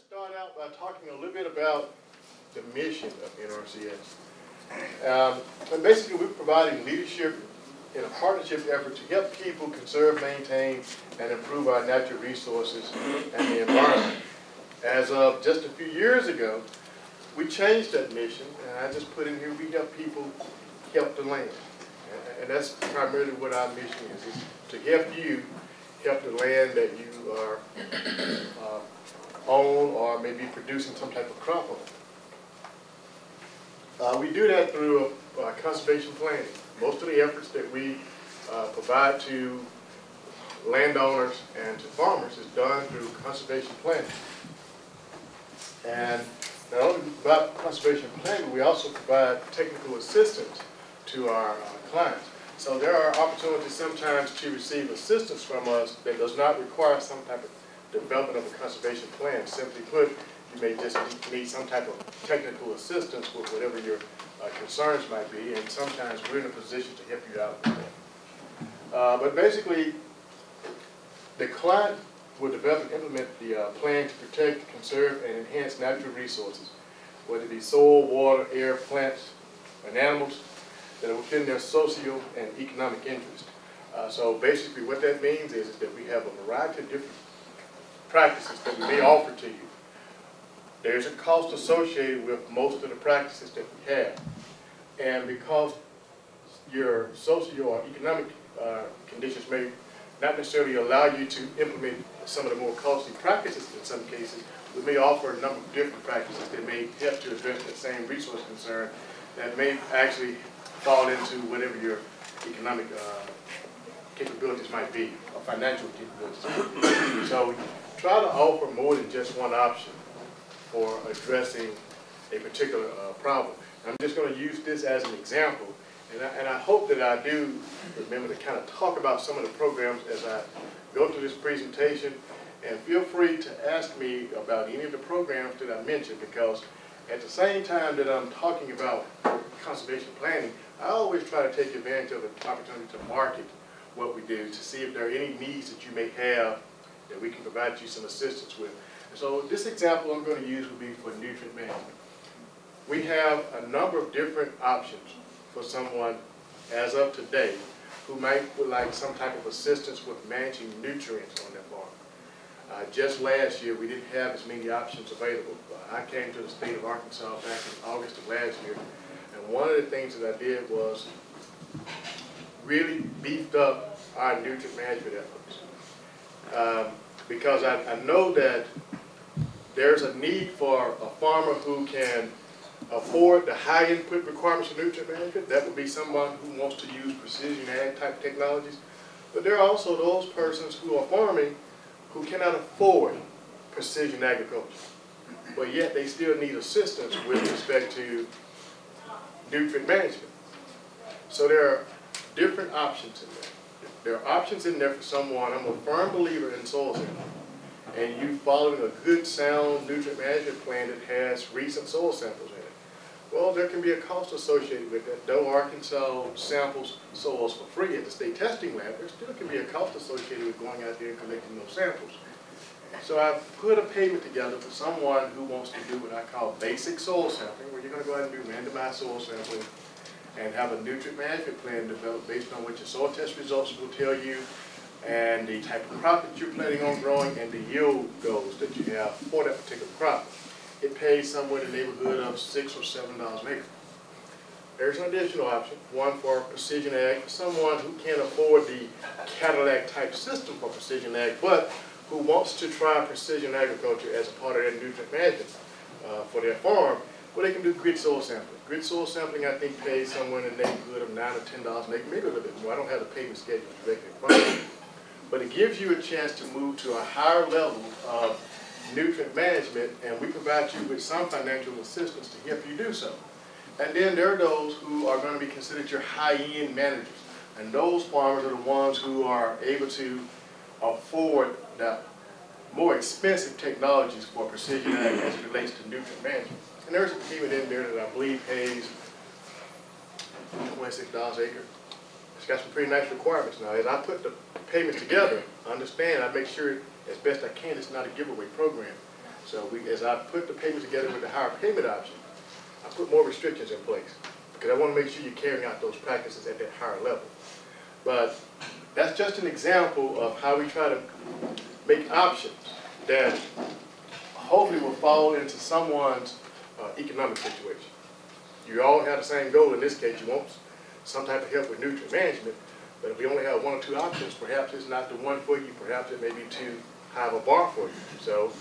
start out by talking a little bit about the mission of NRCS. And basically, we're providing leadership in a partnership effort to help people conserve, maintain, and improve our natural resources and the environment. As of just a few years ago, we changed that mission, and I just put in here, we help people help the land. And that's primarily what our mission is to help you help the land that you are own or maybe producing some type of crop on. We do that through conservation planning. Most of the efforts that we provide to landowners and to farmers is done through conservation planning. And not only do we provide conservation planning, we also provide technical assistance to our clients. So there are opportunities sometimes to receive assistance from us that does not require some type of development of a conservation plan. Simply put, you may just need some type of technical assistance with whatever your concerns might be, and sometimes we're in a position to help you out with that. But basically, the client will develop and implement the plan to protect, conserve, and enhance natural resources, whether it be soil, water, air, plants, and animals that are within their social and economic interest. So basically what that means is that we have a variety of different practices that we may offer to you. There's a cost associated with most of the practices that we have. And because your social or economic conditions may not necessarily allow you to implement some of the more costly practices in some cases, we may offer a number of different practices that may help to address the same resource concern that may actually fall into whatever your economic capabilities might be, or financial capabilities. So we try to offer more than just one option for addressing a particular problem. I'm just going to use this as an example, and I hope that I do remember to kind of talk about some of the programs as I go through this presentation, and feel free to ask me about any of the programs that I mentioned, because at the same time that I'm talking about conservation planning, I always try to take advantage of the opportunity to market what we do, to see if there are any needs that you may have that we can provide you some assistance with. So this example I'm going to use will be for nutrient management. We have a number of different options for someone as of today who would like some type of assistance with managing nutrients on their farm. Just last year we didn't have as many options available. I came to the state of Arkansas back in August of last year, and one of the things that I did was really beefed up our nutrient management efforts. Because I know that there's a need for a farmer who can afford the high input requirements of nutrient management. That would be someone who wants to use precision ag type technologies. But there are also those persons who are farming who cannot afford precision agriculture, but yet they still need assistance with respect to nutrient management. So there are different options in there. There are options in there for someone. I'm a firm believer in soil sampling, and you following a good, sound nutrient management plan that has recent soil samples in it. Well, there can be a cost associated with that. Though Arkansas samples soils for free at the state testing lab, there still can be a cost associated with going out there and collecting those samples. So I put a payment together for someone who wants to do what I call basic soil sampling, where you're going to go out and do randomized soil sampling and have a nutrient management plan developed based on what your soil test results will tell you, and the type of crop that you're planning on growing, and the yield goals that you have for that particular crop. It pays somewhere in the neighborhood of $6 or $7 an acre. There's an additional option, one for precision ag, for someone who can't afford the Cadillac type system for precision ag, but who wants to try precision agriculture as a part of their nutrient management for their farm. Well, they can do grid soil sampling. Grid soil sampling, I think, pays somewhere in the neighborhood of $9 or $10 an acre, maybe a little bit more. I don't have the payment schedule directly in front of me. But it gives you a chance to move to a higher level of nutrient management, and we provide you with some financial assistance to help you do so. And then there are those who are going to be considered your high-end managers. And those farmers are the ones who are able to afford the more expensive technologies for precision ag as it relates to nutrient management. And there's a payment in there that I believe pays $26 an acre. It's got some pretty nice requirements now. As I put the payments together, understand, I make sure as best I can it's not a giveaway program. So as I put the payment together with the higher payment option, I put more restrictions in place because I want to make sure you're carrying out those practices at that higher level. But that's just an example of how we try to make options that hopefully will fall into someone's economic situation. You all have the same goal. In this case, you want some type of help with nutrient management, but if we only have one or two options, perhaps it's not the one for you. Perhaps it may be too high of a bar for you. So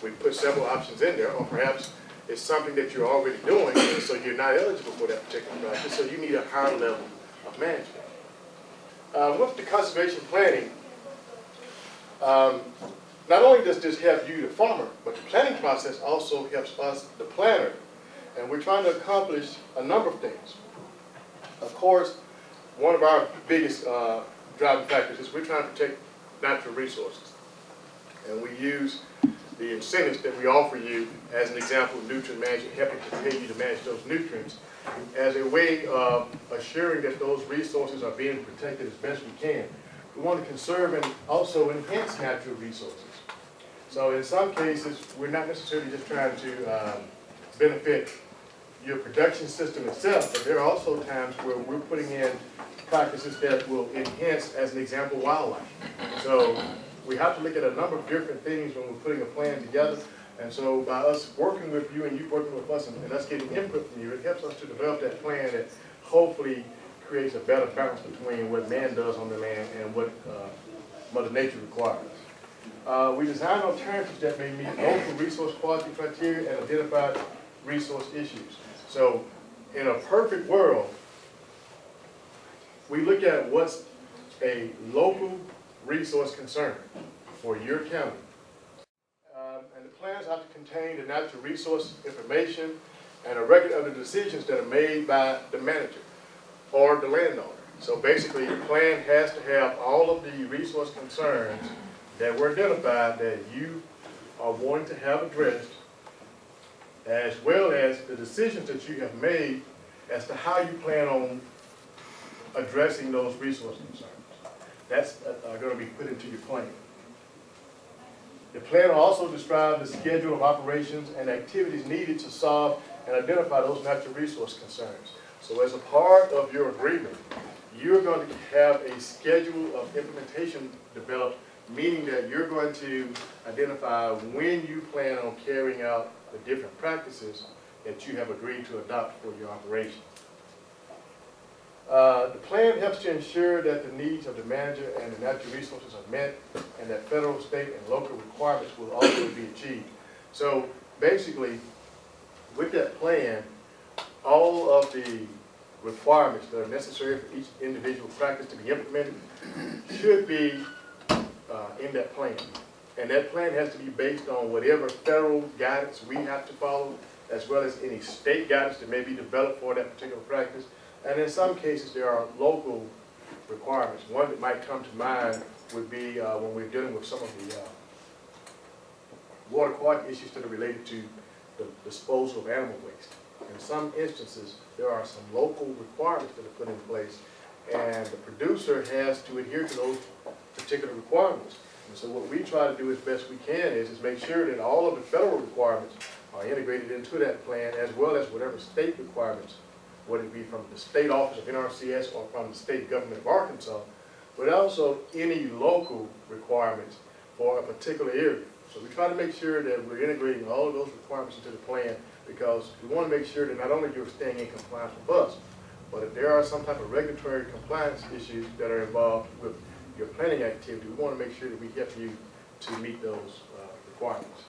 we put several options in there, or perhaps it's something that you're already doing, and so you're not eligible for that particular practice, so you need a higher level of management. With the conservation planning, not only does this help you, the farmer, but the planning process also helps us, the planner, and we're trying to accomplish a number of things. Of course, one of our biggest driving factors is we're trying to protect natural resources, and we use the incentives that we offer you as an example of nutrient management, helping to pay you to manage those nutrients as a way of assuring that those resources are being protected as best we can. We want to conserve and also enhance natural resources. So in some cases, we're not necessarily just trying to benefit your production system itself, but there are also times where we're putting in practices that will enhance, as an example, wildlife. So we have to look at a number of different things when we're putting a plan together. And so by us working with you and you working with us and us getting input from you, it helps us to develop that plan that hopefully creates a better balance between what man does on the land and what Mother Nature requires. We design alternatives that may meet local resource quality criteria and identified resource issues. So in a perfect world, we look at what's a local resource concern for your county. And the plans have to contain the natural resource information and a record of the decisions that are made by the manager or the landowner. So basically, the plan has to have all of the resource concerns that were identified that you are wanting to have addressed, as well as the decisions that you have made as to how you plan on addressing those resource concerns. That's going to be put into your plan. The plan will also describe the schedule of operations and activities needed to solve and identify those natural resource concerns. So as a part of your agreement, you're going to have a schedule of implementation developed, meaning that you're going to identify when you plan on carrying out the different practices that you have agreed to adopt for your operation. The plan helps to ensure that the needs of the manager and the natural resources are met and that federal, state, and local requirements will also be achieved. So basically, with that plan, all of the requirements that are necessary for each individual practice to be implemented should be in that plan. And that plan has to be based on whatever federal guidance we have to follow, as well as any state guidance that may be developed for that particular practice. And in some cases, there are local requirements. One that might come to mind would be when we're dealing with some of the water quality issues that are related to the disposal of animal waste. In some instances, there are some local requirements that are put in place, and the producer has to adhere to those particular requirements. And so what we try to do as best we can is make sure that all of the federal requirements are integrated into that plan, as well as whatever state requirements, whether it be from the state office of NRCS or from the state government of Arkansas, but also any local requirements for a particular area. So we try to make sure that we're integrating all of those requirements into the plan, because we want to make sure that not only you're staying in compliance with us, but if there are some type of regulatory compliance issues that are involved with your planning activity, we want to make sure that we help you to meet those requirements.